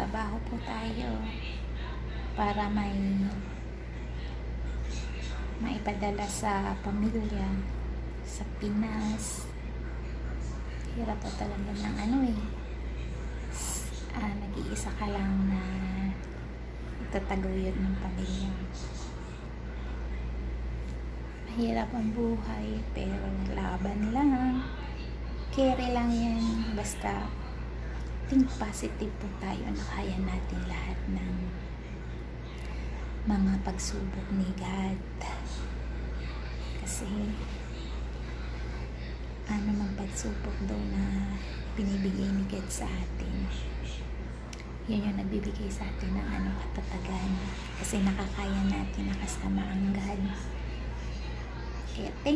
magtrabaho po tayo para maipadala sa pamilya sa Pinas. Hirap po talaga ng nag-iisa ka lang na itataguyod ng pamilya. Mahirap ang buhay, pero laban lang, carry lang yan. Basta think positive po tayo na kaya natin lahat ng mga pagsubok ni God. Kasi mang pagsubok daw na binibigay ni God sa atin, yun yung nagbibigay sa atin ng katatagan, kasi nakakaya natin, nakasama ang God. Kaya thank